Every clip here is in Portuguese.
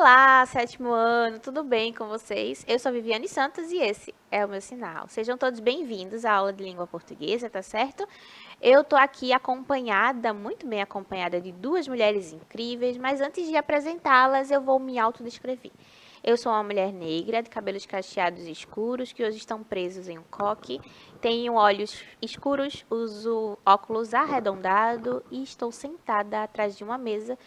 Olá, sétimo ano, tudo bem com vocês? Eu sou a Viviane Santos e esse é o meu sinal. Sejam todos bem-vindos à aula de língua portuguesa, tá certo? Eu tô aqui acompanhada, muito bem acompanhada de duas mulheres incríveis, mas antes de apresentá-las, eu vou me autodescrever. Eu sou uma mulher negra, de cabelos cacheados escuros, que hoje estão presos em um coque. Tenho olhos escuros, uso óculos arredondados e estou sentada atrás de uma mesa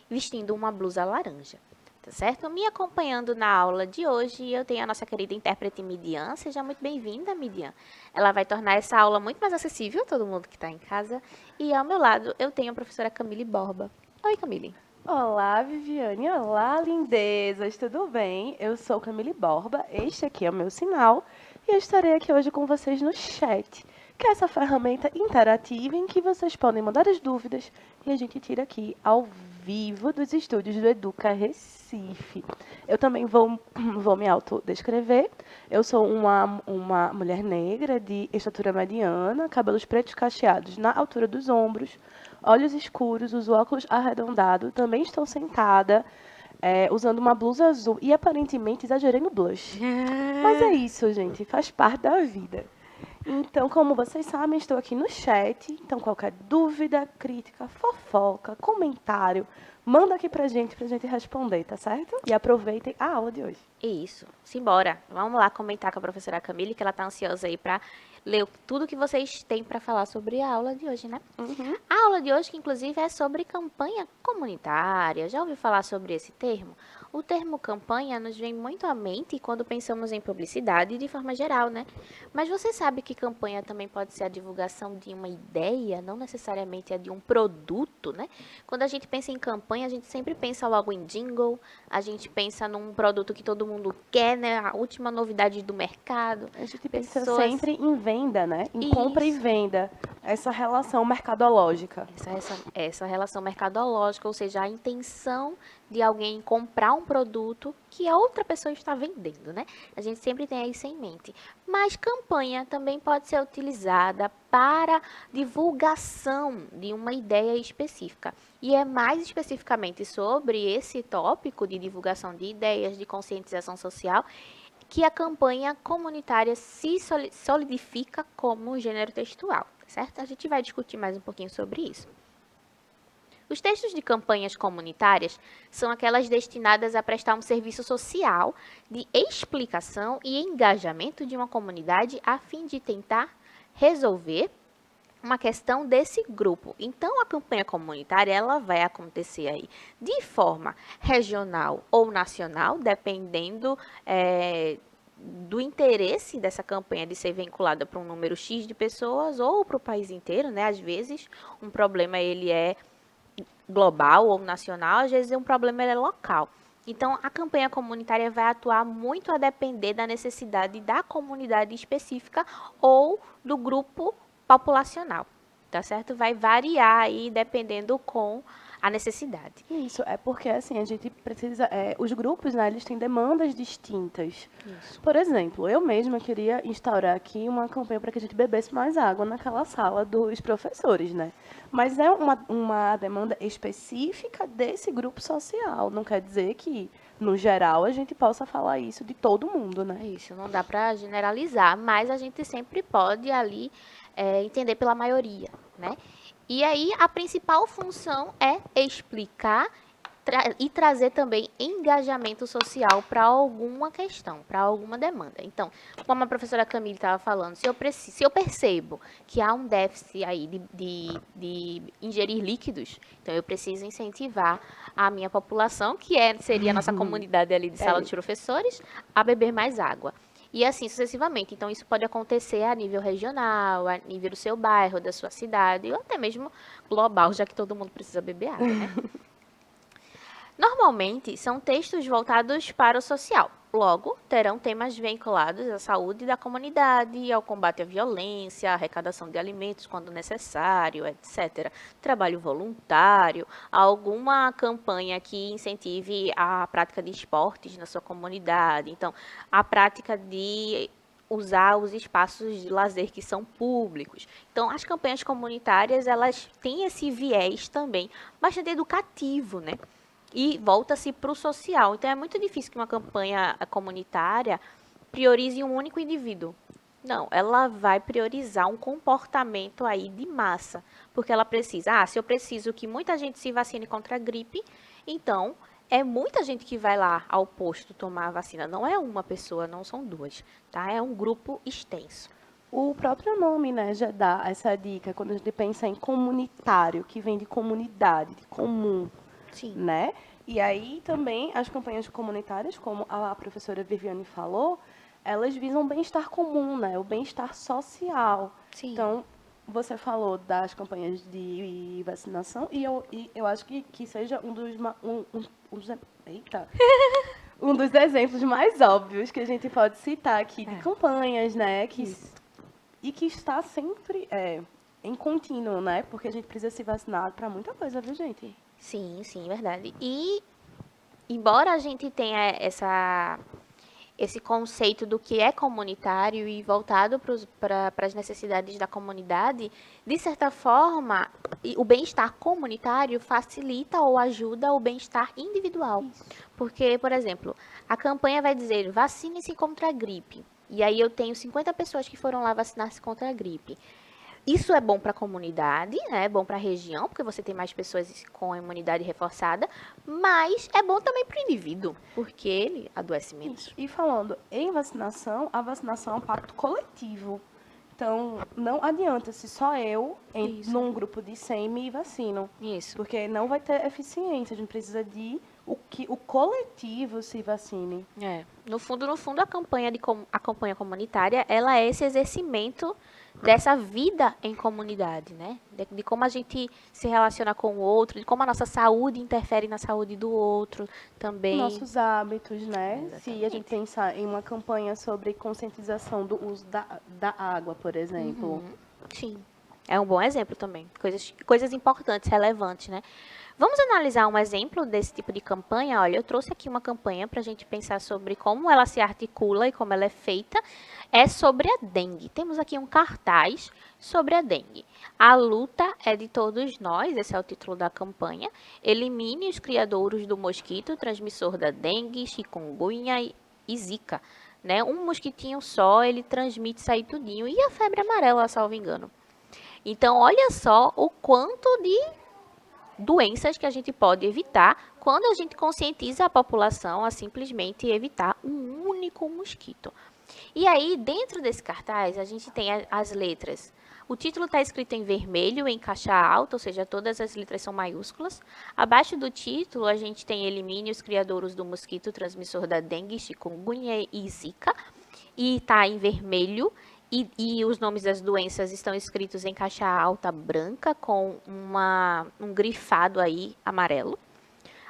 vestindo uma blusa laranja. Tá certo? Me acompanhando na aula de hoje, eu tenho a nossa querida intérprete Midian. Seja muito bem-vinda, Midian. Ela vai tornar essa aula muito mais acessível a todo mundo que está em casa. E ao meu lado, eu tenho a professora Camille Borba. Oi, Camille. Olá, Viviane. Olá, lindezas. Tudo bem? Eu sou Camille Borba. Este aqui é o meu sinal. E eu estarei aqui hoje com vocês no chat, que é essa ferramenta interativa em que vocês podem mandar as dúvidas e a gente tira aqui ao vivo dos estúdios do Educa Recife. Eu também vou me autodescrever. Eu sou uma mulher negra de estatura mediana, cabelos pretos cacheados na altura dos ombros, olhos escuros, uso óculos arredondado, também estou sentada, usando uma blusa azul e aparentemente exagerei no blush. Mas é isso, gente, faz parte da vida. Então, como vocês sabem, estou aqui no chat. Então, qualquer dúvida, crítica, fofoca, comentário, manda aqui pra gente responder, tá certo? E aproveitem a aula de hoje. Isso, simbora. Vamos lá comentar com a professora Camille, que ela tá ansiosa aí para ler tudo que vocês têm para falar sobre a aula de hoje, né? A aula de hoje, que inclusive é sobre campanha comunitária. Já ouviu falar sobre esse termo? O termo campanha nos vem muito à mente quando pensamos em publicidade de forma geral, né? Mas você sabe que campanha também pode ser a divulgação de uma ideia, não necessariamente a de um produto, né? Quando a gente pensa em campanha, a gente sempre pensa logo em jingle, a gente pensa num produto que todo mundo quer, né? A última novidade do mercado. A gente pensa Pessoas. sempre em venda, né? Em compra e Isso. venda. Essa relação mercadológica. Essa relação mercadológica, ou seja, a intenção de alguém comprar um produto que a outra pessoa está vendendo, né? A gente sempre tem isso em mente. Mas campanha também pode ser utilizada para divulgação de uma ideia específica. E é mais especificamente sobre esse tópico de divulgação de ideias, de conscientização social, que a campanha comunitária se solidifica como gênero textual, certo? A gente vai discutir mais um pouquinho sobre isso. Os textos de campanhas comunitárias são aquelas destinadas a prestar um serviço social de explicação e engajamento de uma comunidade a fim de tentar resolver uma questão desse grupo. Então, a campanha comunitária ela vai acontecer aí de forma regional ou nacional, dependendo do interesse dessa campanha de ser vinculada para um número X de pessoas ou para o país inteiro, né? Às vezes, um problema ele é global ou nacional, às vezes um problema ele é local. Então, a campanha comunitária vai atuar muito a depender da necessidade da comunidade específica ou do grupo populacional, tá certo? Vai variar aí dependendo com a necessidade. Isso, é porque assim, a gente precisa. Os grupos, né, eles têm demandas distintas. Isso. Por exemplo, eu mesma queria instaurar aqui uma campanha para que a gente bebesse mais água naquela sala dos professores, né? Mas é uma demanda específica desse grupo social. Não quer dizer que, no geral, a gente possa falar isso de todo mundo, né? Isso, não dá para generalizar, mas a gente sempre pode ali entender pela maioria, né? E aí a principal função é explicar e trazer também engajamento social para alguma questão, para alguma demanda. Então, como a professora Camille estava falando, se eu percebo que há um déficit aí de ingerir líquidos, então eu preciso incentivar a minha população, seria a nossa comunidade ali de sala de professores, a beber mais água. E assim sucessivamente. Então, isso pode acontecer a nível regional, a nível do seu bairro, da sua cidade, ou até mesmo global, já que todo mundo precisa beber água, né? Normalmente, são textos voltados para o social. Logo, terão temas vinculados à saúde da comunidade, ao combate à violência, à arrecadação de alimentos quando necessário, etc. Trabalho voluntário, alguma campanha que incentive a prática de esportes na sua comunidade. Então, a prática de usar os espaços de lazer que são públicos. Então, as campanhas comunitárias, elas têm esse viés também bastante educativo, né? e volta-se para o social. Então, é muito difícil que uma campanha comunitária priorize um único indivíduo. Não, ela vai priorizar um comportamento aí de massa, porque ela precisa, se eu preciso que muita gente se vacine contra a gripe, então é muita gente que vai lá ao posto tomar a vacina, não é uma pessoa, não são duas, tá? É um grupo extenso. O próprio nome, né, já dá essa dica quando a gente pensa em comunitário, que vem de comunidade, de comum, Sim. né? E aí também as campanhas comunitárias, como a professora Viviane falou, elas visam o bem-estar comum, né? O bem-estar social. Sim. Então, você falou das campanhas de vacinação e eu acho que seja eita, um dos exemplos mais óbvios que a gente pode citar aqui de campanhas, né? E que está sempre em contínuo, né? Porque a gente precisa se vacinar para muita coisa, viu, gente? Sim, sim, verdade. E embora a gente tenha esse conceito do que é comunitário e voltado para as necessidades da comunidade, de certa forma, o bem-estar comunitário facilita ou ajuda o bem-estar individual. Isso. Porque, por exemplo, a campanha vai dizer vacine-se contra a gripe. E aí eu tenho 50 pessoas que foram lá vacinar-se contra a gripe. Isso é bom para a comunidade, né? É bom para a região, porque você tem mais pessoas com a imunidade reforçada, mas é bom também para o indivíduo, porque ele adoece menos. Isso. E falando em vacinação, a vacinação é um pacto coletivo. Então, não adianta se só eu, num grupo de 100, me vacino. Isso. Porque não vai ter eficiência. A gente precisa de que o coletivo se vacine. No fundo, a campanha comunitária, ela é esse exercimento dessa vida em comunidade, né? De como a gente se relaciona com o outro, de como a nossa saúde interfere na saúde do outro também. Nossos hábitos, né? Exatamente. Se a gente pensar em uma campanha sobre conscientização do uso da água, por exemplo. Sim, é um bom exemplo também. Coisas importantes, relevantes, né? Vamos analisar um exemplo desse tipo de campanha? Olha, eu trouxe aqui uma campanha para a gente pensar sobre como ela se articula e como ela é feita. É sobre a dengue. Temos aqui um cartaz sobre a dengue. A luta é de todos nós, esse é o título da campanha. Elimine os criadouros do mosquito transmissor da dengue, chikungunya e zika. Né? Um mosquitinho só, ele transmite isso aí tudinho. E a febre amarela, salvo engano. Então, olha só o quanto de doenças que a gente pode evitar quando a gente conscientiza a população a simplesmente evitar um único mosquito. E aí, dentro desse cartaz, a gente tem as letras. O título está escrito em vermelho, em caixa alta, ou seja, todas as letras são maiúsculas. Abaixo do título, a gente tem elimine os criadouros do mosquito transmissor da dengue, chikungunya e zika. E está em vermelho. E os nomes das doenças estão escritos em caixa alta branca com um grifado aí amarelo.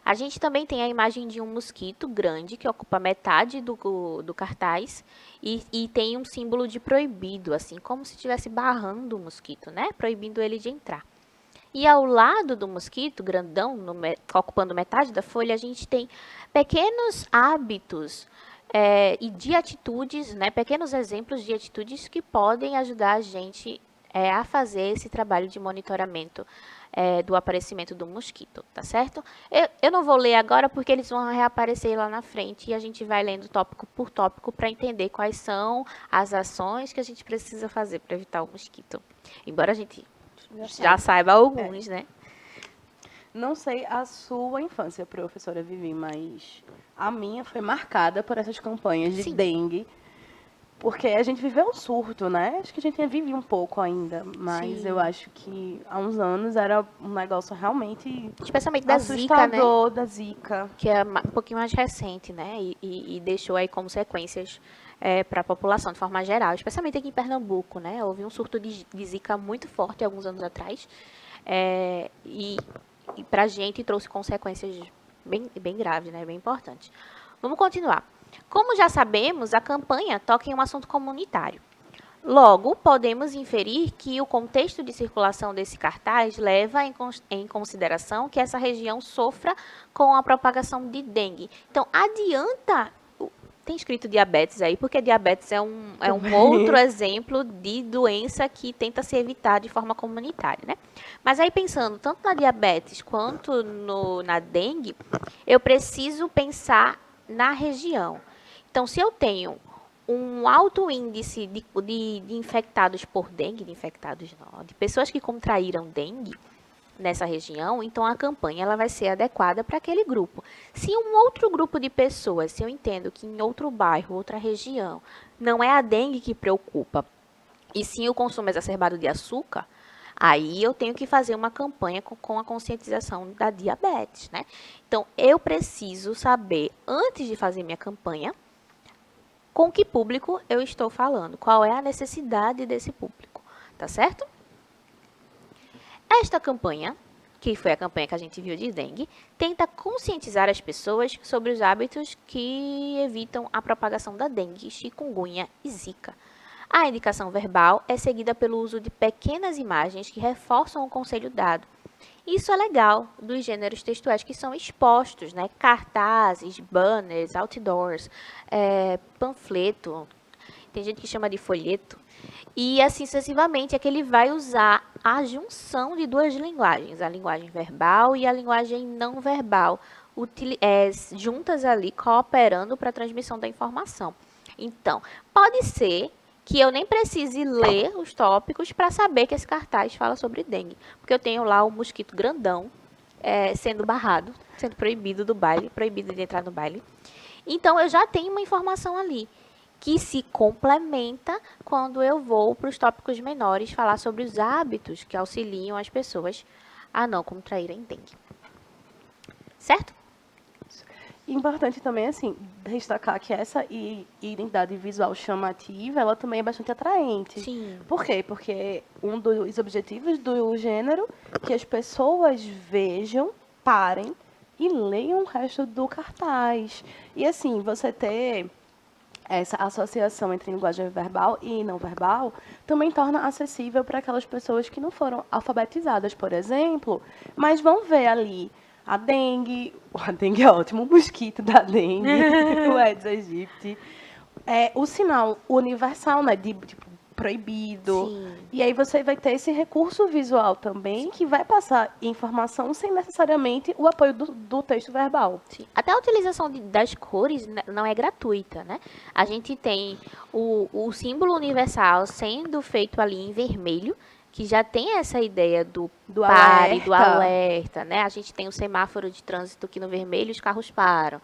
A gente também tem a imagem de um mosquito grande que ocupa metade do cartaz e tem um símbolo de proibido, assim, como se estivesse barrando o mosquito, né? Proibindo ele de entrar. E ao lado do mosquito, grandão, ocupando metade da folha, a gente tem pequenos hábitos e de atitudes, né, pequenos exemplos de atitudes que podem ajudar a gente a fazer esse trabalho de monitoramento do aparecimento do mosquito, tá certo? Eu não vou ler agora porque eles vão reaparecer lá na frente e a gente vai lendo tópico por tópico para entender quais são as ações que a gente precisa fazer para evitar o mosquito. Embora a gente já saiba alguns, né? Não sei a sua infância, professora Vivi, mas a minha foi marcada por essas campanhas de dengue. Porque a gente viveu um surto, né? Acho que a gente vive um pouco ainda, mas eu acho que há uns anos era um negócio realmente especialmente da Zika, né? Da Zika. Que é um pouquinho mais recente, né? E deixou aí consequências para a população de forma geral, especialmente aqui em Pernambuco, né? Houve um surto de Zika muito forte alguns anos atrás. E para a gente trouxe consequências bem graves, né? Bem importantes. Vamos continuar. Como já sabemos, a campanha toca em um assunto comunitário. Logo, podemos inferir que o contexto de circulação desse cartaz leva em consideração que essa região sofra com a propagação de dengue. Então, tem escrito diabetes aí, porque diabetes é um Também. outro exemplo de doença que tenta se evitar de forma comunitária, né? Mas aí pensando tanto na diabetes quanto na dengue, eu preciso pensar na região. Então, se eu tenho um alto índice de infectados por dengue, de infectados não, de pessoas que contraíram dengue nessa região, então a campanha ela vai ser adequada para aquele grupo. Se um outro grupo de pessoas, se eu entendo que em outro bairro, outra região, não é a dengue que preocupa, e sim o consumo exacerbado de açúcar, aí eu tenho que fazer uma campanha com a conscientização da diabetes, né? Então, eu preciso saber, antes de fazer minha campanha, com que público eu estou falando, qual é a necessidade desse público, tá certo? Esta campanha, que foi a campanha que a gente viu de dengue, tenta conscientizar as pessoas sobre os hábitos que evitam a propagação da dengue, chikungunya e zika. A indicação verbal é seguida pelo uso de pequenas imagens que reforçam o conselho dado. Isso é legal dos gêneros textuais que são expostos, né? Cartazes, banners, outdoors, panfleto, tem gente que chama de folheto, e assim sucessivamente é que ele vai usar a junção de duas linguagens, a linguagem verbal e a linguagem não verbal, juntas ali, cooperando para a transmissão da informação. Então, pode ser que eu nem precise ler os tópicos para saber que esse cartaz fala sobre dengue, porque eu tenho lá o mosquito grandão sendo barrado, sendo proibido do baile, proibido de entrar no baile. Então, eu já tenho uma informação ali que se complementa quando eu vou para os tópicos menores falar sobre os hábitos que auxiliam as pessoas a não contraírem dengue. Certo? Importante também, assim, destacar que essa identidade visual chamativa, ela também é bastante atraente. Sim. Por quê? Porque um dos objetivos do gênero é que as pessoas vejam, parem e leiam o resto do cartaz. E, assim, você ter essa associação entre linguagem verbal e não verbal também torna acessível para aquelas pessoas que não foram alfabetizadas, por exemplo, mas vão ver ali a dengue é ótimo, o mosquito da dengue, o Aedes aegypti, o sinal universal, né, de tipo, proibido. Sim. E aí você vai ter esse recurso visual também, que vai passar informação sem necessariamente o apoio do texto verbal. Sim. Até a utilização das cores não é gratuita, né? A gente tem o símbolo universal sendo feito ali em vermelho, que já tem essa ideia do pare, do alerta, né? A gente tem o semáforo de trânsito que no vermelho os carros param,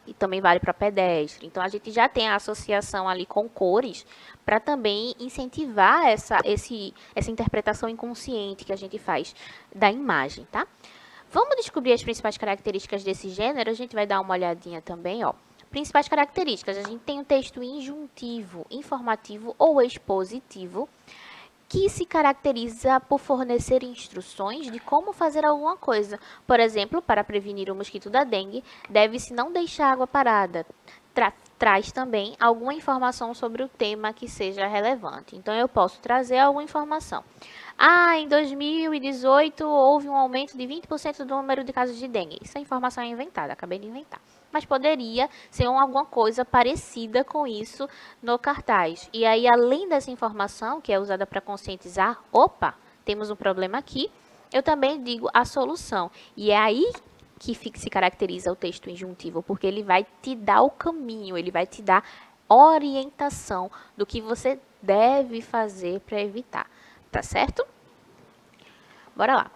e também vale para pedestre. Então, a gente já tem a associação ali com cores para também incentivar essa interpretação inconsciente que a gente faz da imagem, tá? Vamos descobrir as principais características desse gênero, a gente vai dar uma olhadinha também, ó. Principais características, a gente tem um texto injuntivo, informativo ou expositivo, que se caracteriza por fornecer instruções de como fazer alguma coisa. Por exemplo, para prevenir o mosquito da dengue, deve-se não deixar água parada. Traz também alguma informação sobre o tema que seja relevante. Então, eu posso trazer alguma informação. Em 2018 houve um aumento de 20% do número de casos de dengue. Essa informação é inventada, acabei de inventar. Mas poderia ser alguma coisa parecida com isso no cartaz. E aí, além dessa informação, que é usada para conscientizar, opa, temos um problema aqui, eu também digo a solução. E é aí que se caracteriza o texto injuntivo, porque ele vai te dar o caminho, ele vai te dar orientação do que você deve fazer para evitar. Tá certo? Bora lá.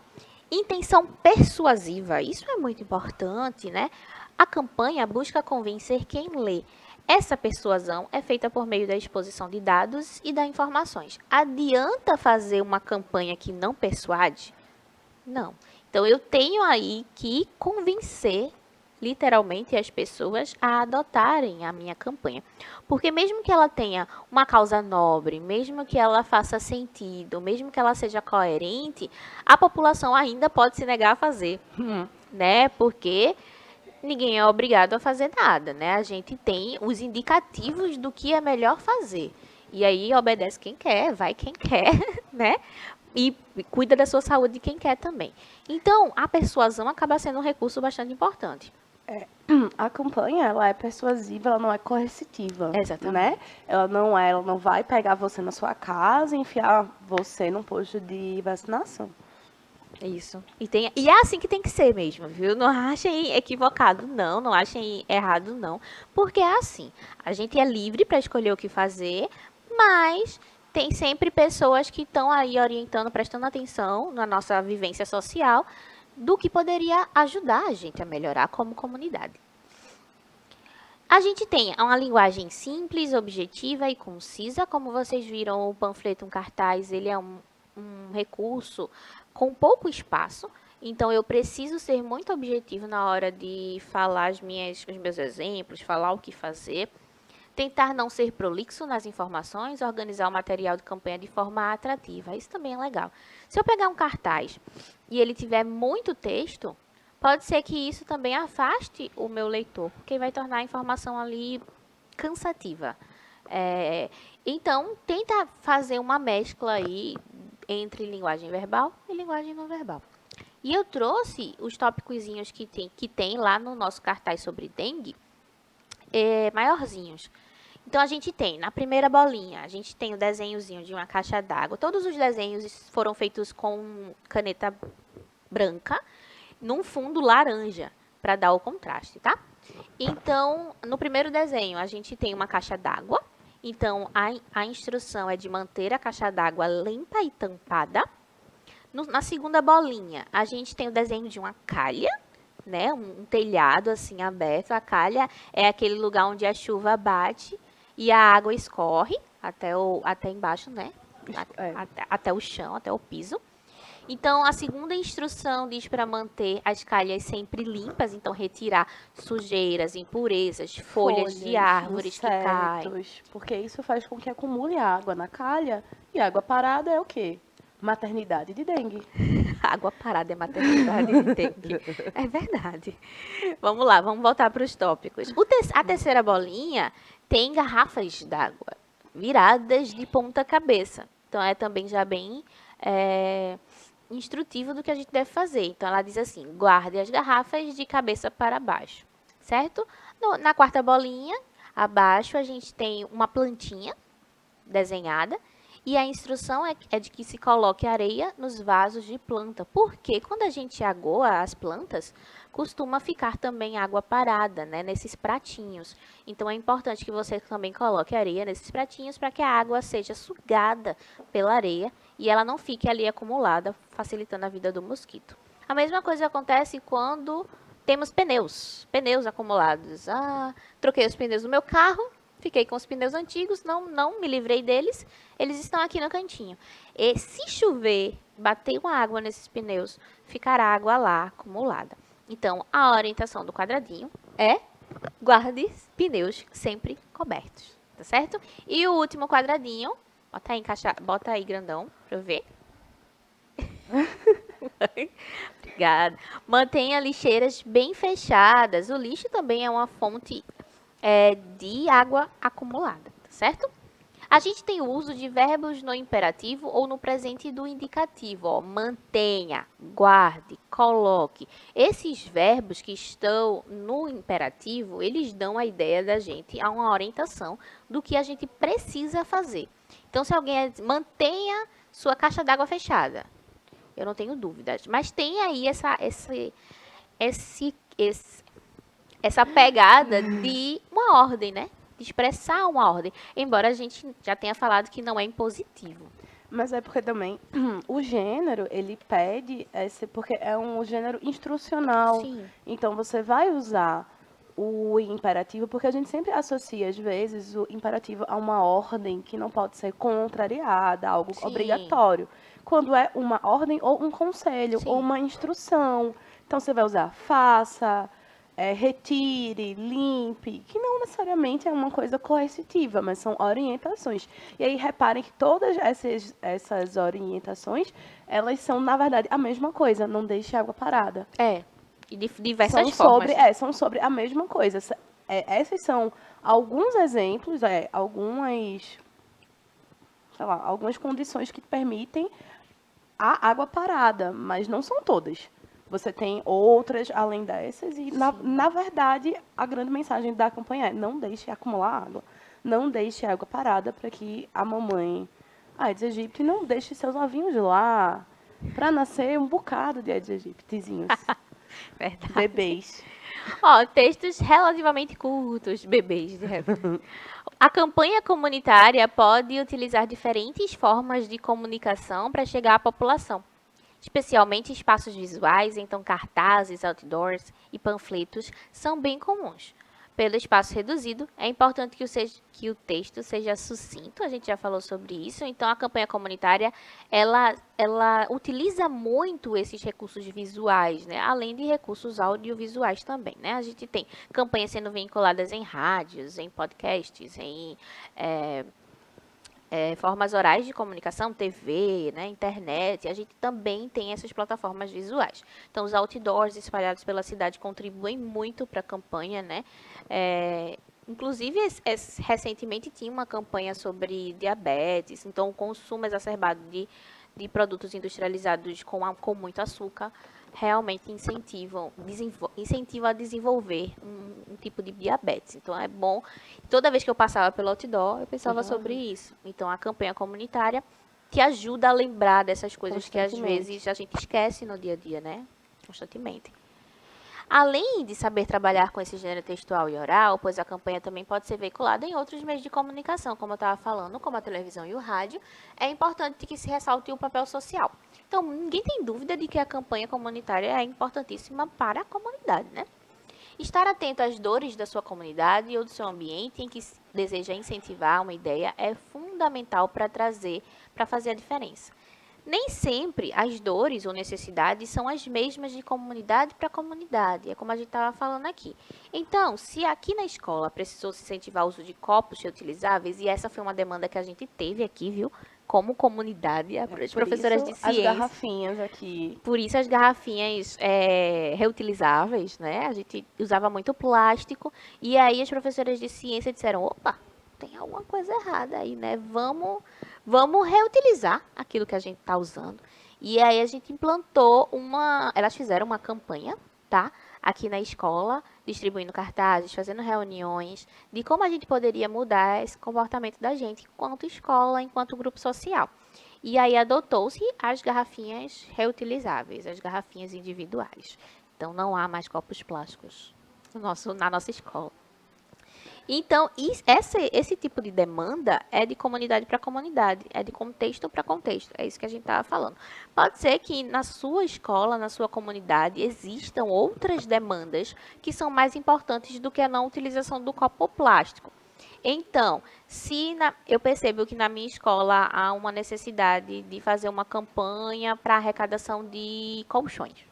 Intenção persuasiva, isso é muito importante, né? A campanha busca convencer quem lê. Essa persuasão é feita por meio da exposição de dados e das informações. Adianta fazer uma campanha que não persuade? Não. Então, eu tenho aí que convencer, literalmente, as pessoas a adotarem a minha campanha. Porque mesmo que ela tenha uma causa nobre, mesmo que ela faça sentido, mesmo que ela seja coerente, a população ainda pode se negar a fazer, né? Porque ninguém é obrigado a fazer nada, né? A gente tem os indicativos do que é melhor fazer. E aí obedece quem quer, vai quem quer, né? E cuida da sua saúde quem quer também. Então, a persuasão acaba sendo um recurso bastante importante. A campanha, ela é persuasiva, ela não é coercitiva, Exatamente. né? Ela não vai pegar você na sua casa e enfiar você num posto de vacinação. Isso. E é assim que tem que ser mesmo, viu? Não achem equivocado, não. Não achem errado, não. Porque é assim. A gente é livre para escolher o que fazer, mas tem sempre pessoas que estão aí orientando, prestando atenção na nossa vivência social do que poderia ajudar a gente a melhorar como comunidade. A gente tem uma linguagem simples, objetiva e concisa. Como vocês viram, o panfleto, um cartaz, ele é um recurso com pouco espaço. Então, eu preciso ser muito objetivo na hora de falar os meus exemplos, falar o que fazer. Tentar não ser prolixo nas informações, organizar o material de campanha de forma atrativa. Isso também é legal. Se eu pegar um cartaz e ele tiver muito texto, pode ser que isso também afaste o meu leitor, porque vai tornar a informação ali cansativa. É, então, tenta fazer uma mescla aí entre linguagem verbal e linguagem não verbal. E eu trouxe os tópicozinhos que tem lá no nosso cartaz sobre dengue, maiorzinhos. Então, a gente tem, na primeira bolinha, a gente tem o desenhozinho de uma caixa d'água. Todos os desenhos foram feitos com caneta branca, num fundo laranja, para dar o contraste, tá? Então, no primeiro desenho, a gente tem uma caixa d'água. Então, a instrução é de manter a caixa d'água limpa e tampada. Na segunda bolinha, a gente tem o desenho de uma calha, né? Um telhado assim aberto. A calha é aquele lugar onde a chuva bate e a água escorre até embaixo, né? É. Até o chão, até o piso. Então, a segunda instrução diz para manter as calhas sempre limpas, então retirar sujeiras, impurezas, folhas de árvores que caem. insetos, porque isso faz com que acumule água na calha, e água parada é o quê? Maternidade de dengue. Água parada é maternidade de dengue. É verdade. Vamos lá, vamos voltar para os tópicos. A terceira bolinha tem garrafas d'água viradas de ponta cabeça. Então, é também já bem instrutivo do que a gente deve fazer. Então, ela diz assim, guarde as garrafas de cabeça para baixo, certo? Na quarta bolinha, abaixo, a gente tem uma plantinha desenhada. E a instrução é de que se coloque areia nos vasos de planta. Porque quando a gente agoa as plantas, costuma ficar também água parada, né, nesses pratinhos. Então, é importante que você também coloque areia nesses pratinhos para que a água seja sugada pela areia e ela não fique ali acumulada, facilitando a vida do mosquito. A mesma coisa acontece quando temos pneus acumulados. Troquei os pneus do meu carro, fiquei com os pneus antigos, não me livrei deles, eles estão aqui no cantinho. E se chover, bater uma água nesses pneus, ficará água lá acumulada. Então, a orientação do quadradinho é guarde pneus sempre cobertos, tá certo? E o último quadradinho, bota aí grandão pra eu ver. Obrigada. Mantenha lixeiras bem fechadas. O lixo também é uma fonte de água acumulada, tá certo? A gente tem o uso de verbos no imperativo ou no presente do indicativo. Ó, mantenha, guarde, coloque. Esses verbos que estão no imperativo, eles dão a ideia da gente, a uma orientação do que a gente precisa fazer. Então, se alguém mantenha sua caixa d'água fechada, eu não tenho dúvidas. Mas tem aí essa pegada de uma ordem, né? De expressar uma ordem. Embora a gente já tenha falado que não é impositivo. Mas é porque também o gênero, ele pede, porque é um gênero instrucional. Sim. Então, você vai usar o imperativo, porque a gente sempre associa, às vezes, o imperativo a uma ordem que não pode ser contrariada, algo Sim. obrigatório. Quando é uma ordem ou um conselho, Sim. ou uma instrução. Então, você vai usar faça, retire, limpe, que não necessariamente é uma coisa coercitiva, mas são orientações. E aí, reparem que todas essas orientações, elas são, na verdade, a mesma coisa. Não deixe água parada. E de diversas formas. São sobre a mesma coisa. Esses são alguns exemplos, algumas condições que permitem a água parada, mas não são todas. Você tem outras além dessas e, na verdade, a grande mensagem da campanha é: não deixe acumular água. Não deixe água parada para que a mamãe Aedes aegypti não deixe seus ovinhos lá para nascer um bocado de Aedes aegyptizinhos, Verdade. bebês. Ó, textos relativamente curtos, bebês, de repente. A campanha comunitária pode utilizar diferentes formas de comunicação para chegar à população, especialmente espaços visuais, então cartazes, outdoors e panfletos são bem comuns. Pelo espaço reduzido, é importante que o texto seja sucinto, a gente já falou sobre isso, então a campanha comunitária, ela utiliza muito esses recursos visuais, né? Além de recursos audiovisuais também, né? A gente tem campanhas sendo vinculadas em rádios, em podcasts, em formas orais de comunicação, TV, né, internet, a gente também tem essas plataformas visuais. Então, os outdoors espalhados pela cidade contribuem muito para a campanha, né? Inclusive, recentemente tinha uma campanha sobre diabetes, então o consumo exacerbado de produtos industrializados com muito açúcar realmente incentiva a desenvolver um tipo de diabetes. Então, é bom. Toda vez que eu passava pelo outdoor, eu pensava sobre isso. Então, a campanha comunitária te ajuda a lembrar dessas coisas que às vezes a gente esquece no dia a dia, né? Constantemente. Além de saber trabalhar com esse gênero textual e oral, pois a campanha também pode ser veiculada em outros meios de comunicação, como eu estava falando, como a televisão e o rádio, é importante que se ressalte o papel social. Então, ninguém tem dúvida de que a campanha comunitária é importantíssima para a comunidade, né? Estar atento às dores da sua comunidade ou do seu ambiente em que deseja incentivar uma ideia é fundamental para fazer a diferença. Nem sempre as dores ou necessidades são as mesmas de comunidade para comunidade, é como a gente estava falando aqui. Então, se aqui na escola precisou se incentivar o uso de copos reutilizáveis, e essa foi uma demanda que a gente teve aqui, viu? Como comunidade, as professoras de ciência. As garrafinhas aqui. Por isso as garrafinhas reutilizáveis, né? A gente usava muito plástico, e aí as professoras de ciência disseram, opa, tem alguma coisa errada aí, né? Vamos reutilizar aquilo que a gente está usando. E aí a gente implantou elas fizeram uma campanha, tá? Aqui na escola, distribuindo cartazes, fazendo reuniões, de como a gente poderia mudar esse comportamento da gente enquanto escola, enquanto grupo social. E aí adotou-se as garrafinhas reutilizáveis, as garrafinhas individuais. Então não há mais copos plásticos na nossa escola. Então, esse tipo de demanda é de comunidade para comunidade, é de contexto para contexto, é isso que a gente estava falando. Pode ser que na sua escola, na sua comunidade, existam outras demandas que são mais importantes do que a não utilização do copo plástico. Então, eu percebo que na minha escola há uma necessidade de fazer uma campanha para arrecadação de colchões.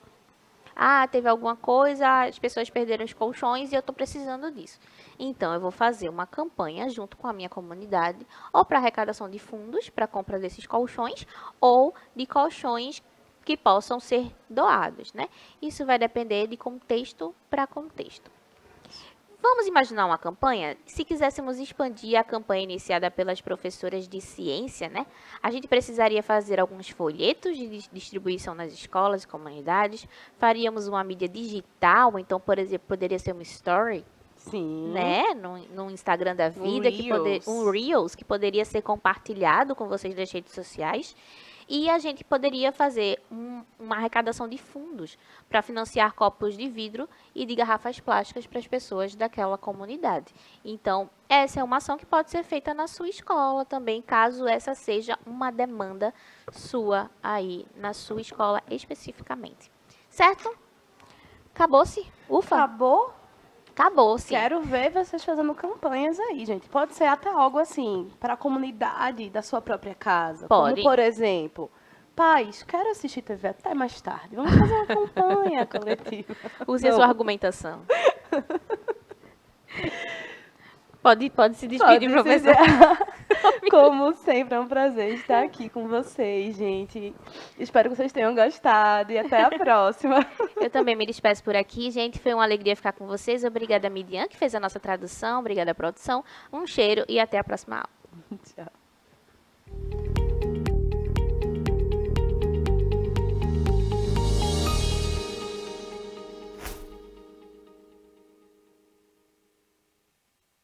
Ah, teve alguma coisa, as pessoas perderam os colchões e eu estou precisando disso. Então, eu vou fazer uma campanha junto com a minha comunidade, ou para arrecadação de fundos para a compra desses colchões, ou de colchões que possam ser doados, né? Isso vai depender de contexto para contexto. Vamos imaginar uma campanha? Se quiséssemos expandir a campanha iniciada pelas professoras de ciência, né? A gente precisaria fazer alguns folhetos de distribuição nas escolas e comunidades. Faríamos uma mídia digital, então, por exemplo, poderia ser uma story. Sim. Né? No Instagram da vida, um Reels, que poderia ser compartilhado com vocês das redes sociais. E a gente poderia fazer uma arrecadação de fundos para financiar copos de vidro e de garrafas plásticas para as pessoas daquela comunidade. Então, essa é uma ação que pode ser feita na sua escola também, caso essa seja uma demanda sua aí na sua escola especificamente. Certo? Acabou-se? Ufa! Acabou-se. Quero ver vocês fazendo campanhas aí, gente. Pode ser até algo assim, para a comunidade da sua própria casa. Pode. Como, por exemplo, pais, quero assistir TV até mais tarde. Vamos fazer uma campanha coletiva. Use a sua argumentação. Pode se despedir, professor. Como sempre, é um prazer estar aqui com vocês, gente. Espero que vocês tenham gostado e até a próxima. Eu também me despeço por aqui, gente. Foi uma alegria ficar com vocês. Obrigada, Midian, que fez a nossa tradução. Obrigada, produção. Um cheiro e até a próxima aula. Tchau.